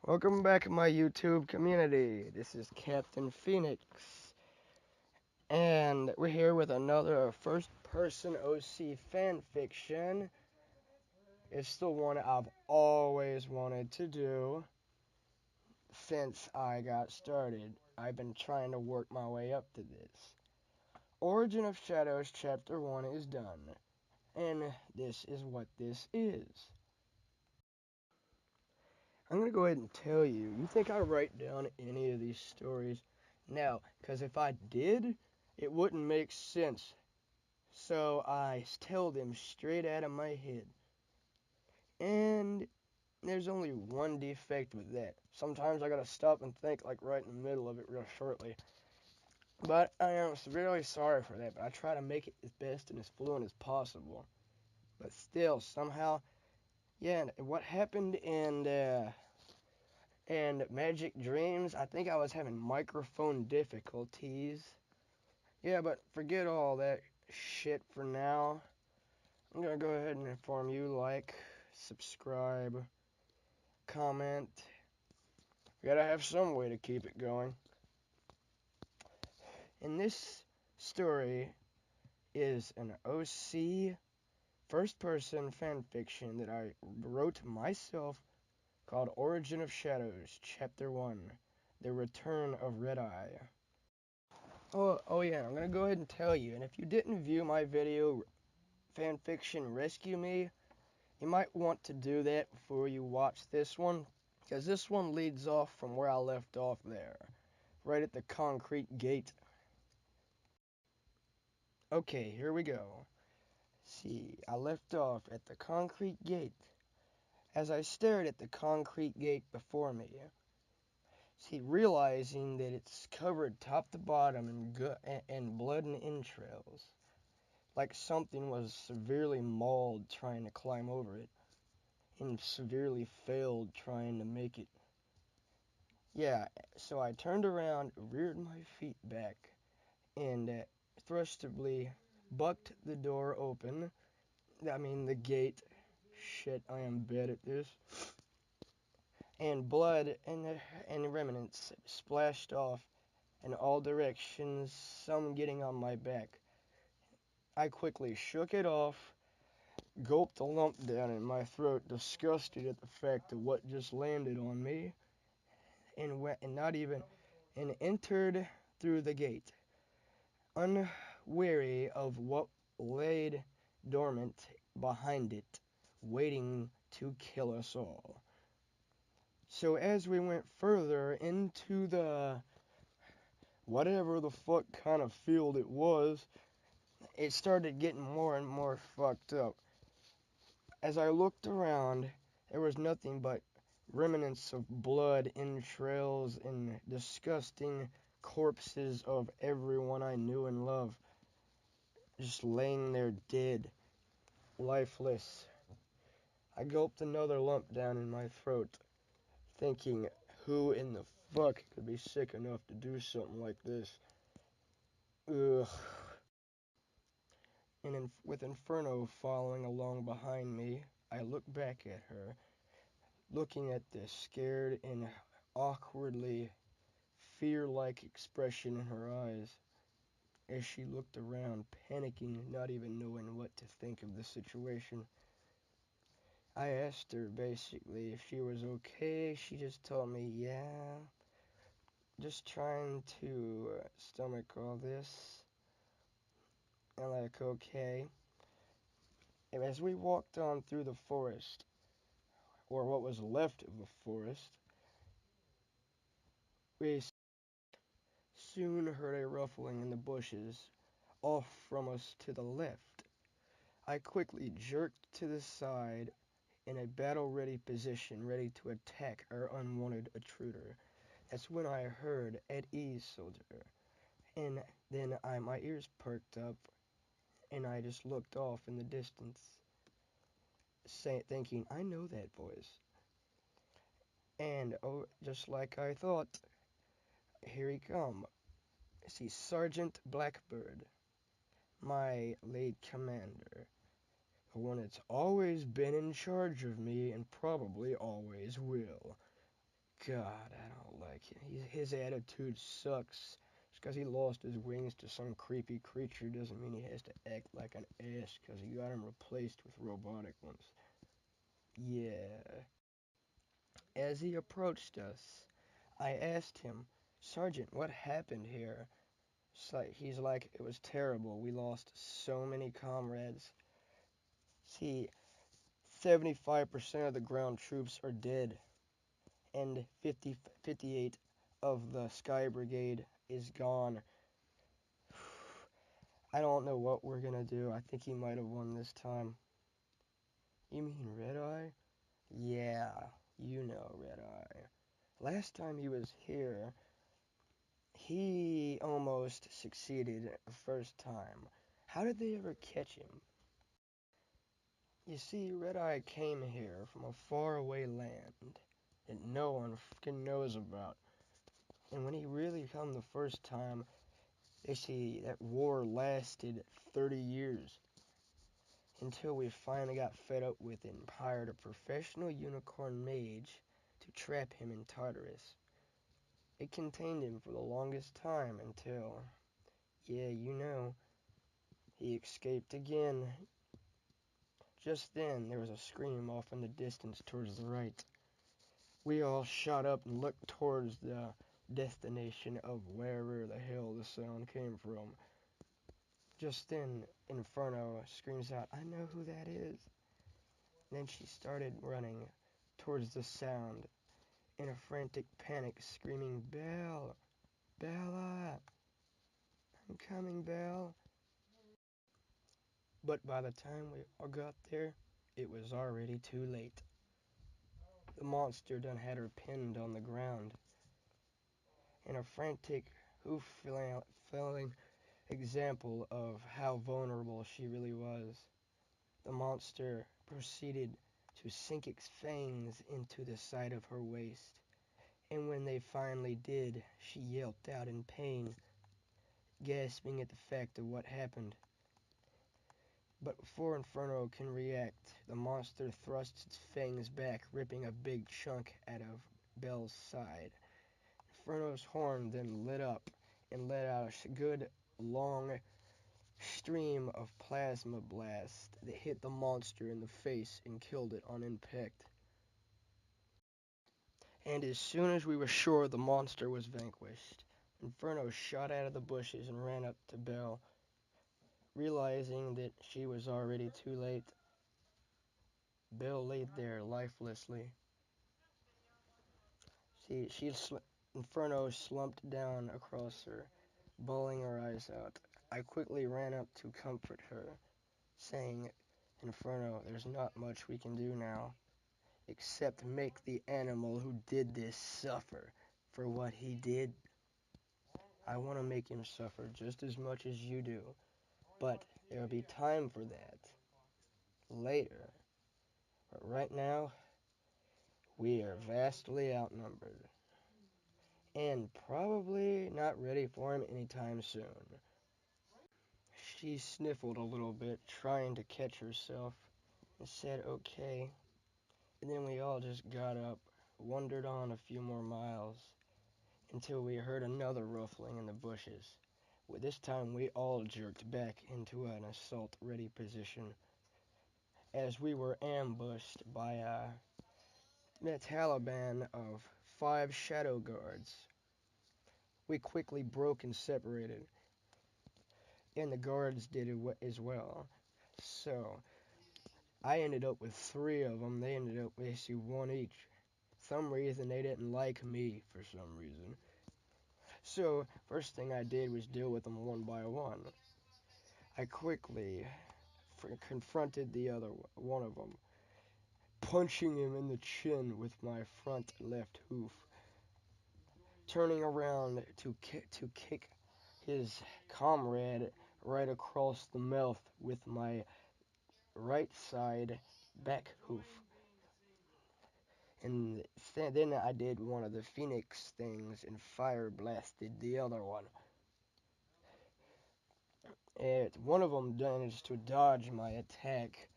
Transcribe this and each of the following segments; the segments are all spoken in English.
Welcome back, my YouTube community. This is Captain Phoenix, and we're here with another first-person OC fan fiction. It's the one I've always wanted to do since I got started. I've been trying to work my way up to this. Origin of Shadows Chapter 1 is done, and this is what this is. I'm going to go ahead and tell you, you think I write down any of these stories? No, because if I did, it wouldn't make sense. So I tell them straight out of my head. And there's only one defect with that. Sometimes I gotta stop and think, like right in the middle of it real shortly. But I am really sorry for that, but I try to make it as best and as fluent as possible. But still, somehow, yeah, what happened in Magic Dreams, I think I was having microphone difficulties. Yeah, but forget all that shit for now. I'm gonna go ahead and inform you, like, subscribe, comment. We gotta have some way to keep it going. And this story is an OC first-person fanfiction that I wrote myself called Origin of Shadows, Chapter 1, The Return of Red Eye. Oh yeah, I'm gonna go ahead and tell you, and if you didn't view my video, Fanfiction Rescue Me, you might want to do that before you watch this one, because this one leads off from where I left off there, right at the concrete gate. Okay, here we go. See, I left off at the concrete gate. As I stared at the concrete gate before me, see, realizing that it's covered top to bottom in blood and entrails, like something was severely mauled trying to climb over it, and severely failed trying to make it. Yeah, so I turned around, reared my feet back, and thrustably bucked the door open. The gate. Shit, I am bad at this. And blood and remnants splashed off in all directions, some getting on my back. I quickly shook it off, gulped a lump down in my throat, disgusted at the fact of what just landed on me, and entered through the gate, unwary of what laid dormant behind it, waiting to kill us all. So as we went further into the whatever the fuck kind of field it was, it started getting more and more fucked up. As I looked around, there was nothing but remnants of blood, entrails, and disgusting corpses of everyone I knew and loved, just laying there dead, lifeless. I gulped another lump down in my throat, thinking, who in the fuck could be sick enough to do something like this? Ugh. And with Inferno following along behind me, I looked back at her, looking at this scared and awkwardly fear-like expression in her eyes as she looked around, panicking, not even knowing what to think of the situation. I asked her basically if she was okay. She just told me, yeah, just trying to stomach all this. I'm like, okay. And as we walked on through the forest, or what was left of the forest, we soon heard a ruffling in the bushes off from us to the left. I quickly jerked to the side in a battle-ready position, ready to attack our unwanted intruder. That's when I heard "At ease, soldier," and then my ears perked up, and I just looked off in the distance, thinking, I know that voice. And oh, just like I thought, here he come. See, Sergeant Blackbird, my late commander, the one that's always been in charge of me and probably always will. God, I don't like it. His attitude sucks. Just because he lost his wings to some creepy creature doesn't mean he has to act like an ass because he got him replaced with robotic ones. Yeah. As he approached us, I asked him, Sergeant, what happened here? He's like, it was terrible. We lost so many comrades. See, 75% of the ground troops are dead, and 58 of the Sky Brigade is gone. I don't know what we're gonna do. I think he might have won this time. You mean Red Eye? Yeah, you know Red Eye. Last time he was here, he almost succeeded the first time. How did they ever catch him? You see, Red Eye came here from a faraway land that no one fucking knows about. And when he really come the first time, they say that war lasted 30 years. Until we finally got fed up with it and hired a professional unicorn mage to trap him in Tartarus. It contained him for the longest time until, yeah, you know, he escaped again. Just then, there was a scream off in the distance towards the right. We all shot up and looked towards the destination of wherever the hell the sound came from. Just then, Inferno screams out, I know who that is. Then she started running towards the sound in a frantic panic, screaming, Belle! Bella! I'm coming, Belle! But by the time we all got there, it was already too late. The monster done had her pinned on the ground. In a frantic, hoof-filling example of how vulnerable she really was, the monster proceeded to sink its fangs into the side of her waist. And when they finally did, she yelped out in pain, gasping at the fact of what happened. But before Inferno can react, the monster thrusts its fangs back, ripping a big chunk out of Belle's side. Inferno's horn then lit up and let out a good, long stream of plasma blast that hit the monster in the face and killed it on impact. And as soon as we were sure the monster was vanquished, Inferno shot out of the bushes and ran up to Belle. Realizing that she was already too late, Belle laid there lifelessly. Inferno slumped down across her, bawling her eyes out. I quickly ran up to comfort her, saying, Inferno, there's not much we can do now, except make the animal who did this suffer for what he did. I want to make him suffer just as much as you do, but there'll be time for that later. But right now, we are vastly outnumbered, and probably not ready for him anytime soon. She sniffled a little bit, trying to catch herself, and said, okay. And then we all just got up, wandered on a few more miles, until we heard another ruffling in the bushes. Well, this time we all jerked back into an assault-ready position, as we were ambushed by a Taliban of 5 shadow guards. We quickly broke and separated, and the guards did it as well. So I ended up with 3 of them. They ended up with 1 each. Some reason they didn't like me for some reason. So first thing I did was deal with them one by one. I quickly confronted the other one of them, punching him in the chin with my front left hoof, turning around to kick his comrade right across the mouth with my right side back hoof. And then I did one of the Phoenix things and fire blasted the other one. And one of them managed to dodge my attack,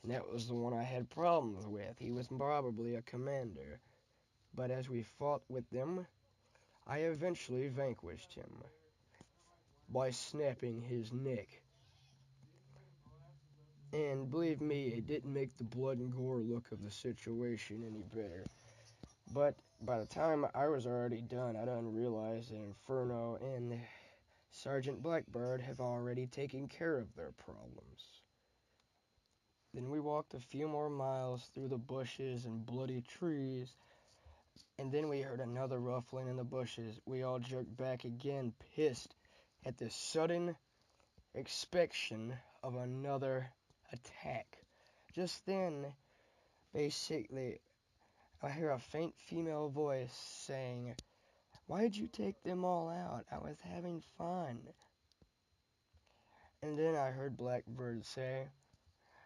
and that was the one I had problems with. He was probably a commander. But as we fought with them, I eventually vanquished him by snapping his neck. And believe me, it didn't make the blood and gore look of the situation any better. But by the time I was already done, I done realized that Inferno and Sergeant Blackbird have already taken care of their problems. Then we walked a few more miles through the bushes and bloody trees, and then we heard another ruffling in the bushes. We all jerked back again, pissed at the sudden expectation of another attack. Just then, basically, I hear a faint female voice saying, "Why'd you take them all out? I was having fun." And then I heard Blackbird say,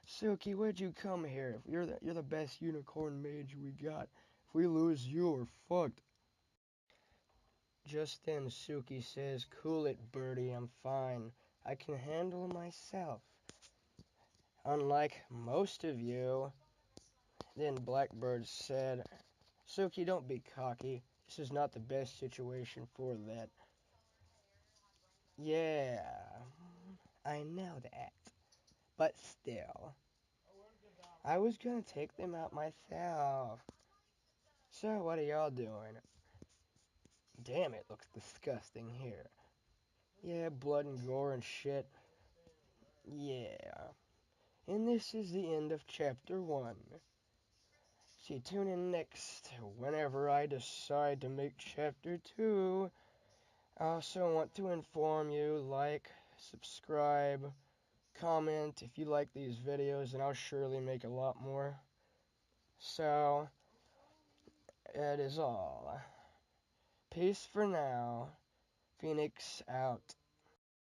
"Suki, why'd you come here? You're the best unicorn mage we got. If we lose you, we're fucked." Just then Suki says, "Cool it, Birdie, I'm fine. I can handle myself. Unlike most of you." Then Blackbird said, "Suki, don't be cocky. This is not the best situation for that." "Yeah, I know that. But still, I was gonna take them out myself. So what are y'all doing?" "Damn, it looks disgusting here." "Yeah, blood and gore and shit." "Yeah." And this is the end of chapter 1. See, tune in next whenever I decide to make chapter 2. I also want to inform you, like, subscribe, comment if you like these videos, and I'll surely make a lot more. So, that is all. Peace for now. Phoenix out.